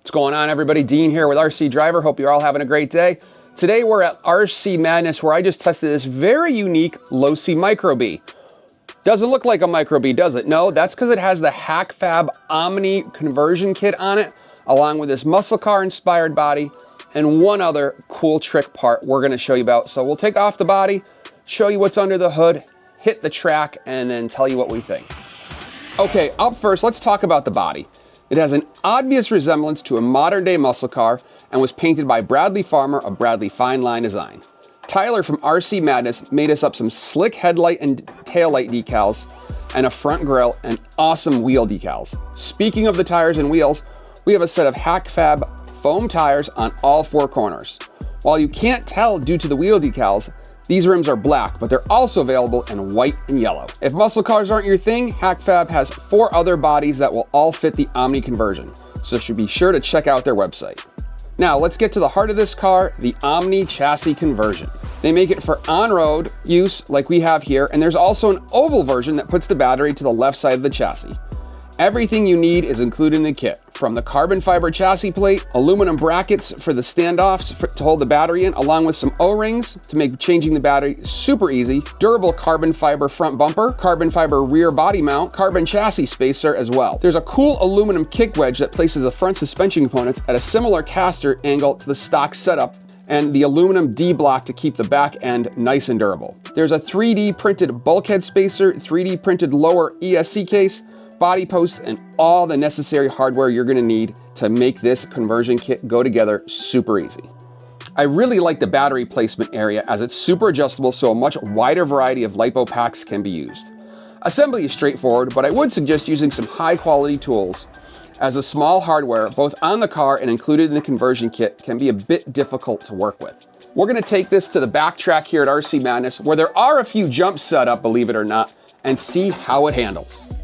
What's going on, everybody? Dean here with RC Driver. Hope you're all having a great day. Today we're at RC Madness, where I just tested this very unique Losi Micro-B. Doesn't look like a Micro-B, does it? No, that's because it has the Hackfab Omni conversion kit on it, along with this muscle car inspired body and one other cool trick part we're going to show you about. So we'll take off the body, show you what's under the hood, hit the track, and then tell you what we think. Okay, up first, let's talk about the body. It has an obvious resemblance to a modern-day muscle car and was painted by Bradley Farmer of Bradley Fine Line Design. Tyler from RC Madness made us up some slick headlight and taillight decals and a front grille and awesome wheel decals. Speaking of the tires and wheels, we have a set of Hackfab foam tires on all four corners. While you can't tell due to the wheel decals, these rims are black, but they're also available in white and yellow. If muscle cars aren't your thing, Hackfab has 4 other bodies that will all fit the Omni conversion, so you should be sure to check out their website. Now let's get to the heart of this car, the Omni chassis conversion. They make it for on-road use like we have here, and there's also an oval version that puts the battery to the left side of the chassis. Everything you need is included in the kit, from the carbon fiber chassis plate, aluminum brackets for the standoffs to hold the battery in, along with some O-rings to make changing the battery super easy, durable carbon fiber front bumper, carbon fiber rear body mount, carbon chassis spacer as well. There's a cool aluminum kick wedge that places the front suspension components at a similar caster angle to the stock setup, and the aluminum D-block to keep the back end nice and durable. There's a 3D printed bulkhead spacer, 3D printed lower ESC case, body posts, and all the necessary hardware you're going to need to make this conversion kit go together super easy. I really like the battery placement area as it's super adjustable, so a much wider variety of LiPo packs can be used. Assembly is straightforward, but I would suggest using some high quality tools, as the small hardware both on the car and included in the conversion kit can be a bit difficult to work with. We're going to take this to the back track here at RC Madness, where there are a few jumps set up, believe it or not, and see how it handles.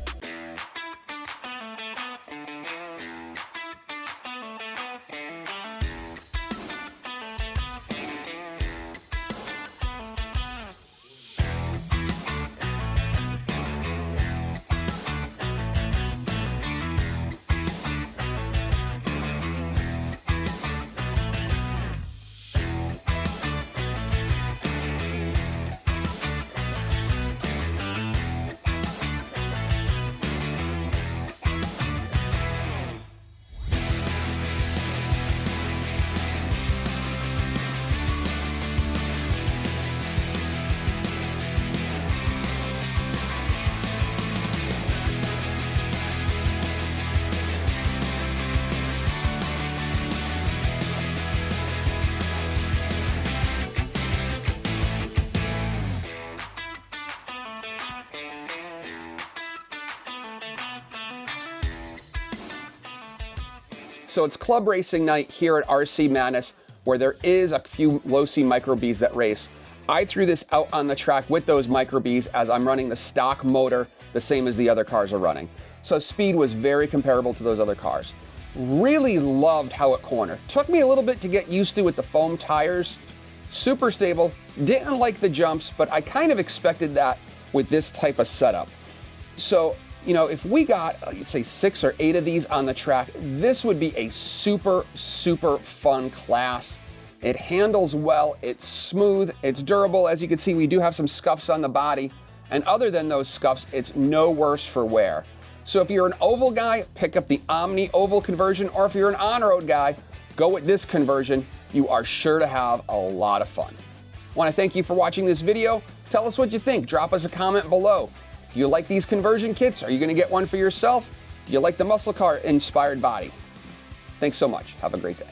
So it's club racing night here at RC Madness, where there is a few Losi Micro-Bs that race. I threw this out on the track with those Micro-Bs as I'm running the stock motor, the same as the other cars are running. So speed was very comparable to those other cars. Really loved how it cornered. Took me a little bit to get used to with the foam tires. Super stable. Didn't like the jumps, but I kind of expected that with this type of setup. So, you know, if we got, say, 6 or 8 of these on the track, this would be a super, super fun class. It handles well, it's smooth, it's durable. As you can see, we do have some scuffs on the body. And other than those scuffs, it's no worse for wear. So if you're an oval guy, pick up the Omni oval conversion, or if you're an on-road guy, go with this conversion. You are sure to have a lot of fun. I want to thank you for watching this video. Tell us what you think. Drop us a comment below. Do you like these conversion kits? Are you going to get one for yourself? Do you like the muscle car inspired body? Thanks so much. Have a great day.